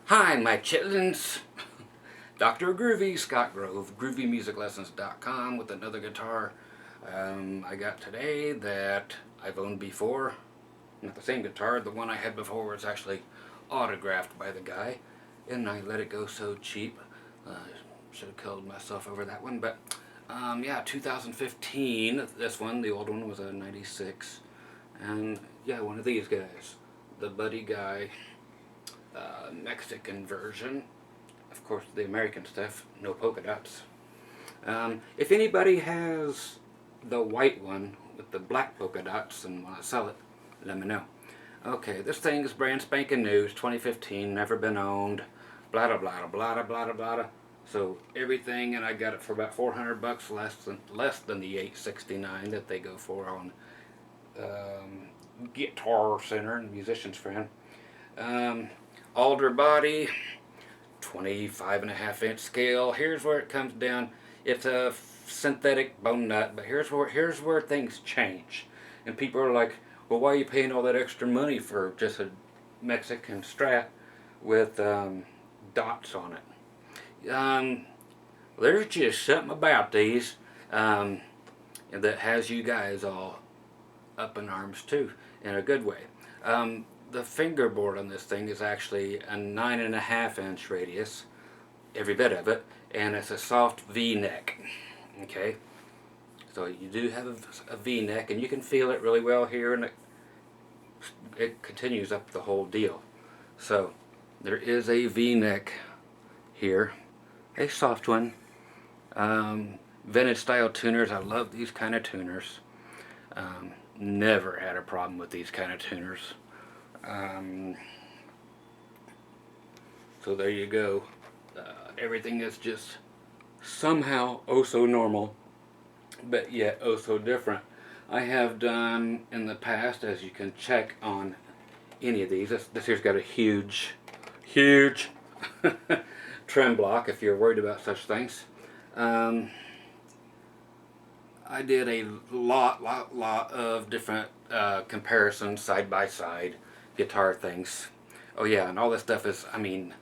Hi, my chitlins. Dr. Groovy, Scott Grove, GroovyMusicLessons.com with another guitar I got today that I've owned before. Not the same guitar, the one I had before was actually autographed by the guy, and I let it go so cheap. Should have killed myself over that one, but yeah, 2015, this one, the old one was a 96, and yeah, one of these guys, the Buddy Guy Mexican version. Of course, the American stuff, no polka dots. If anybody has the white one with the black polka dots and want to sell it, let me know. Okay, this thing is brand spanking new, 2015, never been owned, blah blah blah blah blah blah blah. So everything, and I got it for about 400 bucks less than the 869 that they go for on Guitar Center and Musician's Friend. Alder body, 25.5 inch scale. Here's where it comes down. It's a synthetic bone nut, but here's where things change. And people are like, well, why are you paying all that extra money for just a Mexican Strat with dots on it? There's just something about these that has you guys all up in arms too, in a good way. The fingerboard on this thing is actually a 9.5 inch radius, every bit of it, and it's a soft V neck. Okay, so you do have a V neck, and you can feel it really well here, and it continues up the whole deal. So there is a V neck here, a soft one. Vintage style tuners, I love these kind of tuners. Never had a problem with these kind of tuners. So there you go. Everything is just somehow oh so normal, but yet oh so different. I have done in the past, as you can check on any of these, this here's got a huge trem block if you're worried about such things. I did a lot of different comparisons side by side guitar things. Oh yeah, and all this stuff is, I mean,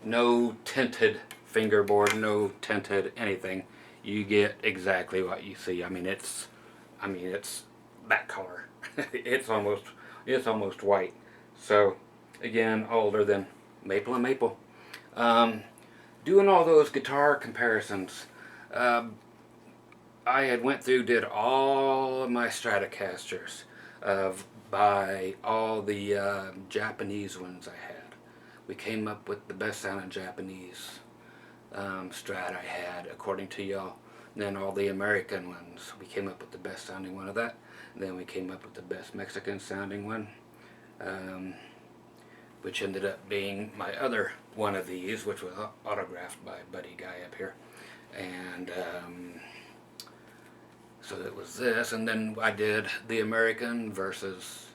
no tinted fingerboard, no tinted anything. You get exactly what you see. I mean it's that color. it's almost white. So again, older than maple and maple. Doing all those guitar comparisons, I had went through, did all of my Stratocasters, by all the Japanese ones I had. We came up with the best sounding Japanese Strat I had, according to y'all. Then all the American ones, we came up with the best sounding one of that. And then we came up with the best Mexican sounding one, which ended up being my other one of these, which was autographed by a buddy guy up here. And so it was this, and then I did the American versus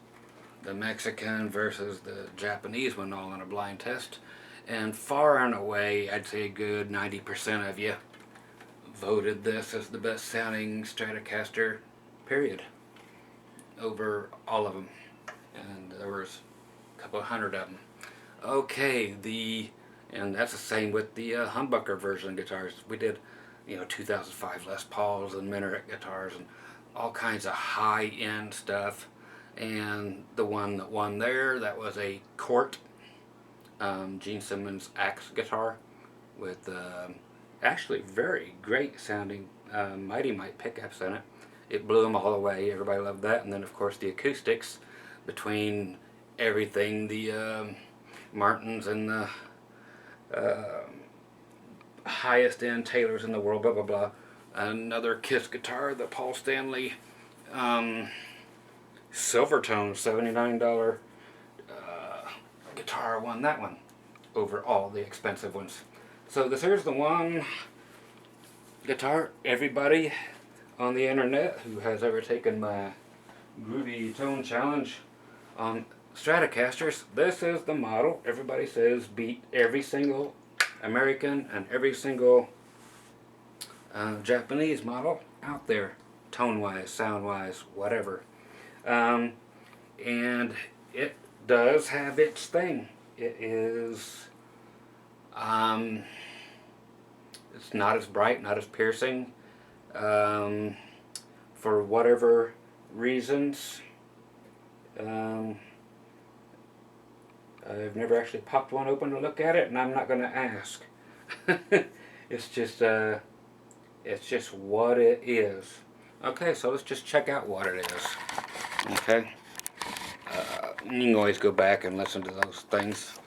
the Mexican versus the Japanese one, all on a blind test. And far and away, I'd say a good 90% of you voted this as the best sounding Stratocaster, period, over all of them. And there was a couple of hundred of them. Okay, and that's the same with the humbucker version guitars. We did, 2005 Les Pauls and Minaret guitars and all kinds of high-end stuff. And the one that won there, that was a Cort Gene Simmons Axe guitar with actually very great sounding Mighty Mite pickups in it. It blew them all away. Everybody loved that. And then of course the acoustics between everything, the Martins and the highest end Taylors in the world, blah blah blah. Another Kiss guitar, the Paul Stanley Silvertone $79 guitar, won that one over all the expensive ones. So this here's the one guitar everybody on the internet who has ever taken my Groovy Tone Challenge on Stratocasters, this is the model everybody says beat every single American and every single Japanese model out there, tone-wise, sound-wise, whatever. And it does have its thing. It is It's not as bright, not as piercing. For whatever reasons, I've never actually popped one open to look at it, and I'm not going to ask. It's just what it is. Okay, so let's just check out what it is. Okay, you can always go back and listen to those things.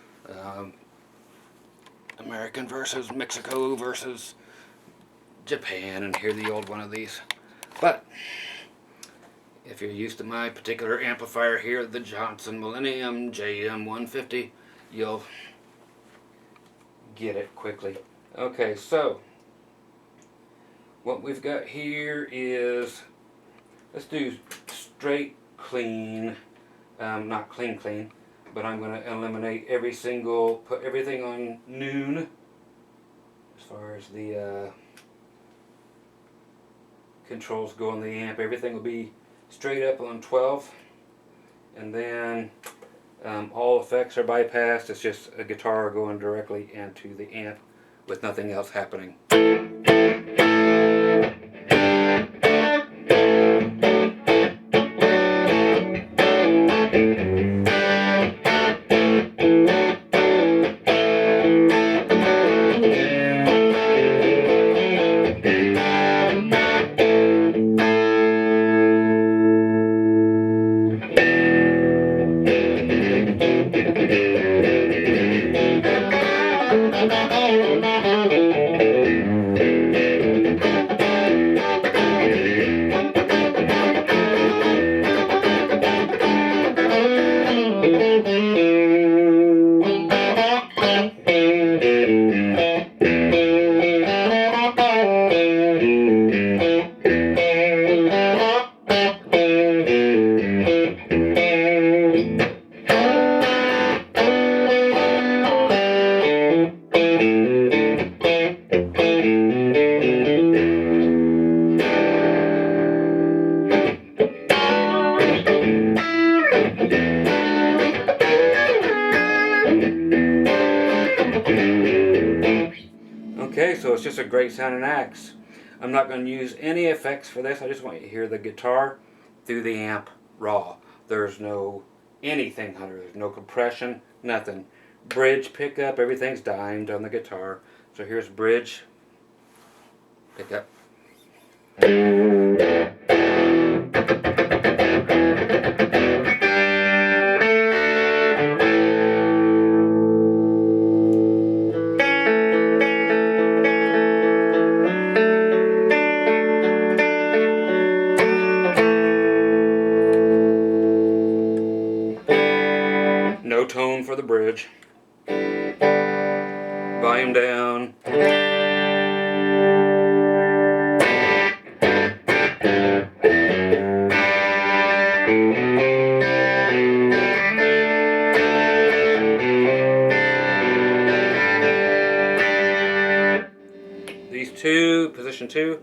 American versus Mexico versus Japan, and hear the old one of these. But if you're used to my particular amplifier here, the Johnson Millennium JM150, you'll get it quickly. Okay, so what we've got here is, let's do straight clean, not clean, but I'm going to eliminate every single, put everything on noon as far as the controls go on the amp. Everything will be straight up on 12, and then all effects are bypassed. It's just a guitar going directly into the amp with nothing else happening. Okay, so it's just a great sounding axe. I'm not going to use any effects for this. I just want you to hear the guitar through the amp raw. There's no anything under it. There's no compression, nothing. Bridge, pickup, everything's dimed on the guitar. So here's bridge, pickup. No tone for the bridge. Volume down. These two, position 2.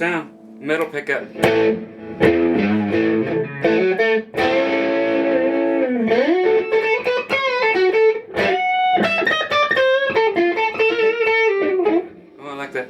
sound. Middle pickup. Oh, I like that.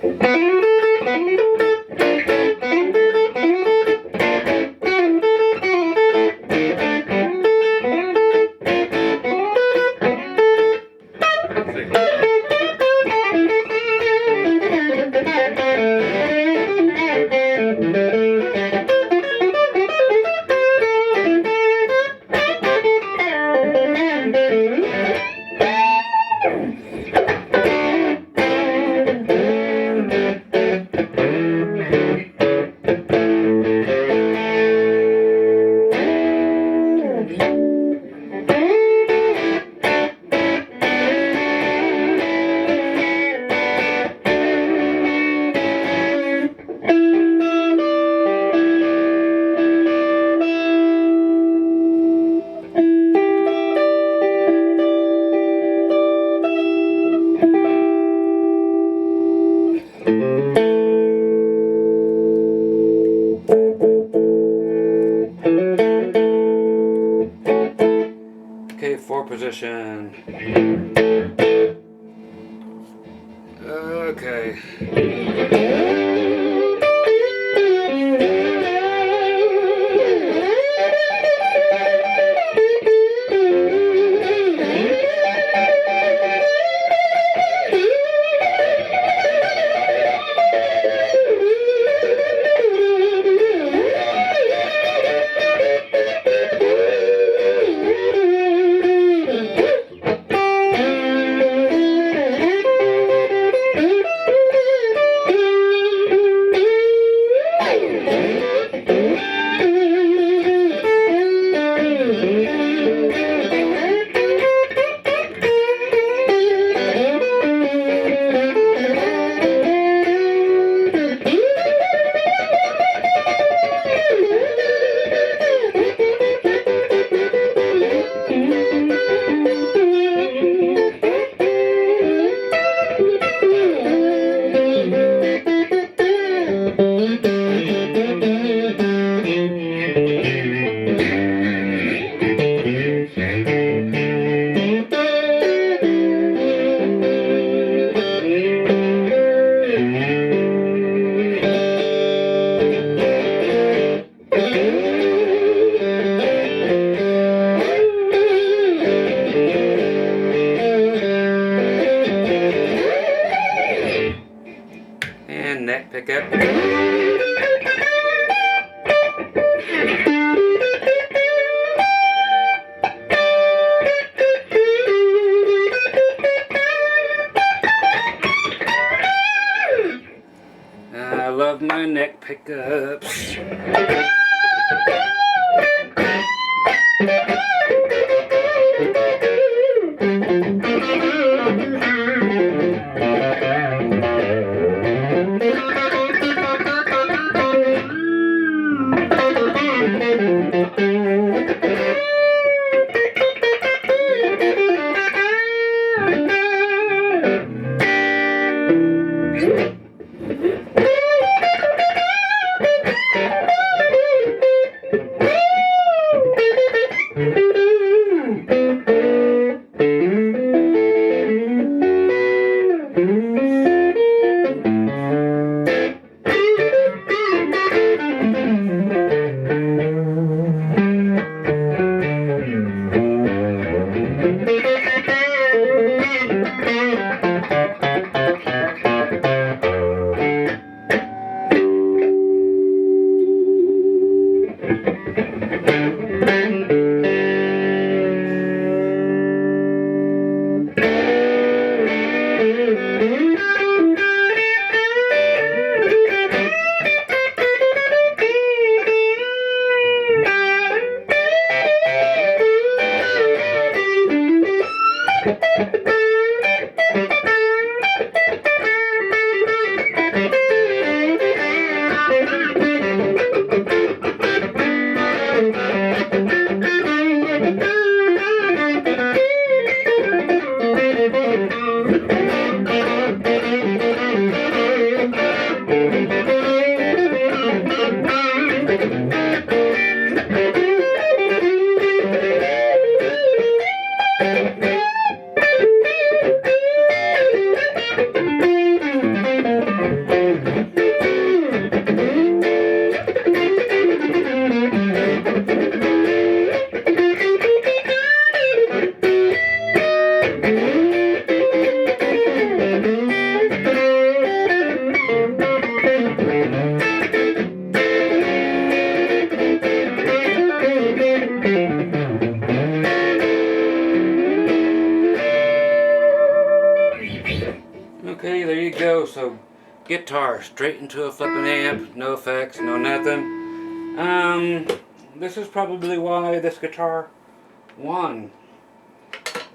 Okay, 4 position. Okay. And neck pickup. I love my neck pickups. Okay, there you go. So, guitar straight into a flipping amp, no effects, no nothing. This is probably why this guitar won.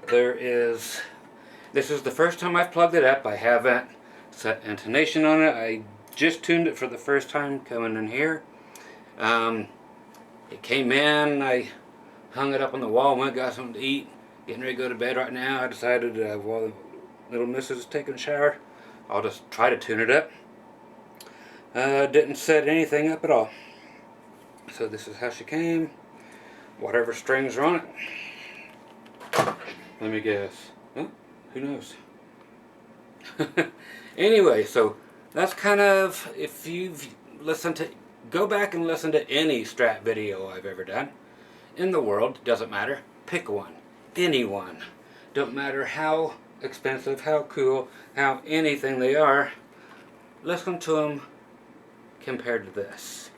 This is the first time I've plugged it up. I haven't set intonation on it. I just tuned it for the first time coming in here. It came in, I hung it up on the wall, went got something to eat, getting ready to go to bed right now. I decided while the little missus is taking a shower, I'll just try to tune it up. Didn't set anything up at all. So this is how she came. Whatever strings are on it. Let me guess. Oh, who knows? Anyway, so that's kind of, if you've listened to, go back and listen to any Strat video I've ever done in the world, doesn't matter, pick one, any one, don't matter how expensive, how cool, how anything they are, listen to them compared to this,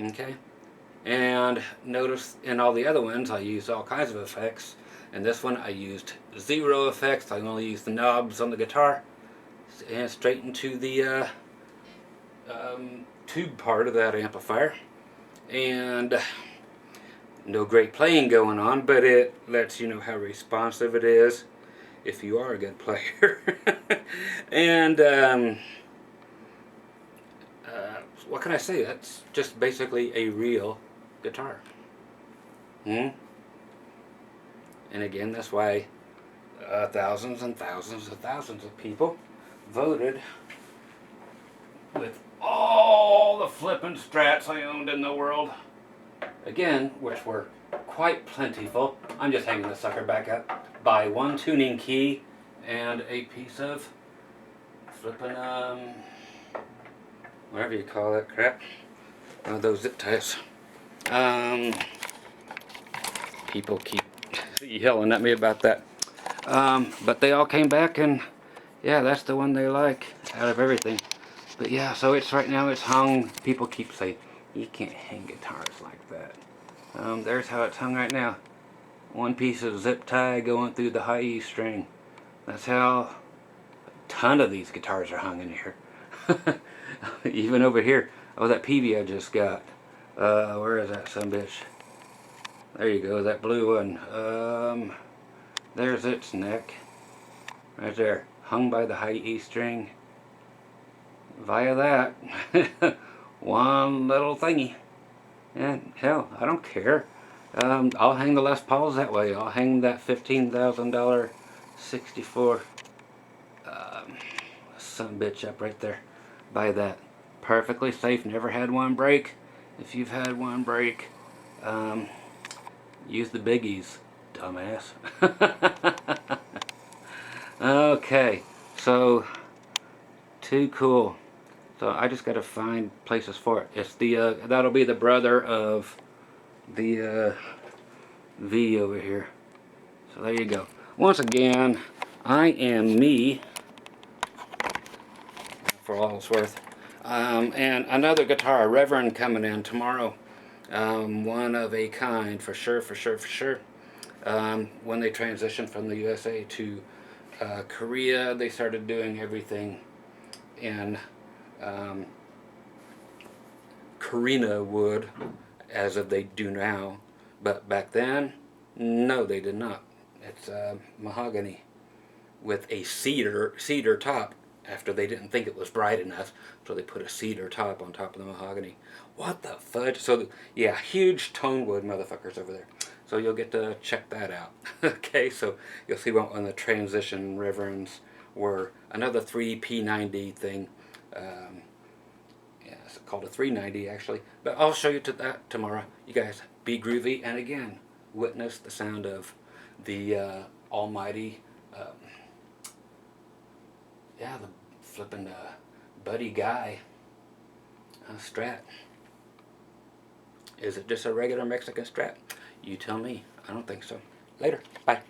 okay? And notice in all the other ones I used all kinds of effects. In this one I used zero effects. I only used the knobs on the guitar and straight into the tube part of that amplifier. And no great playing going on, but it lets you know how responsive it is if you are a good player. And what can I say? That's just basically a real guitar. And again, that's why thousands and thousands and thousands of people voted with all the flippin' Strats I owned in the world. Again, which were quite plentiful. I'm just hanging the sucker back up. Buy one tuning key and a piece of flippin' whatever you call that crap. Those zip ties. People keep yelling at me about that. But they all came back and yeah, that's the one they like out of everything. But yeah, so it's right now it's hung. People keep saying, you can't hang guitars like that. There's how it's hung right now. One piece of zip tie going through the high E string. That's how a ton of these guitars are hung in here. Even over here. Oh, that PV I just got. Where is that sumbitch? There you go, that blue one. There's its neck. Right there. Hung by the high E string. Via that. One little thingy. And hell, I don't care. I'll hang the Les Pauls that way. I'll hang that $15,000 64 sumbitch up right there by that. Perfectly safe, never had one break. If you've had one break, use the biggies, dumbass. Okay, so too cool. So I just gotta find places for it. It's the that'll be the brother of the V over here. So there you go. Once again, I am me, for all it's worth. And another guitar, Reverend, coming in tomorrow. One of a kind, for sure, for sure, for sure. When they transitioned from the USA to Korea, they started doing everything in Karina wood, as of they do now. But back then, no, they did not. It's mahogany with a cedar top. After they didn't think it was bright enough, so they put a cedar top on top of the mahogany. What the fudge? So yeah, huge tone wood motherfuckers over there. So you'll get to check that out. Okay, so you'll see what when the transition reverends were. Another 3P90 thing. Yeah, it's called a 390 actually. But I'll show you that tomorrow. You guys be groovy, and again, witness the sound of the almighty. Yeah, the flippin' Buddy Guy Strat. Is it just a regular Mexican Strat? You tell me. I don't think so. Later. Bye.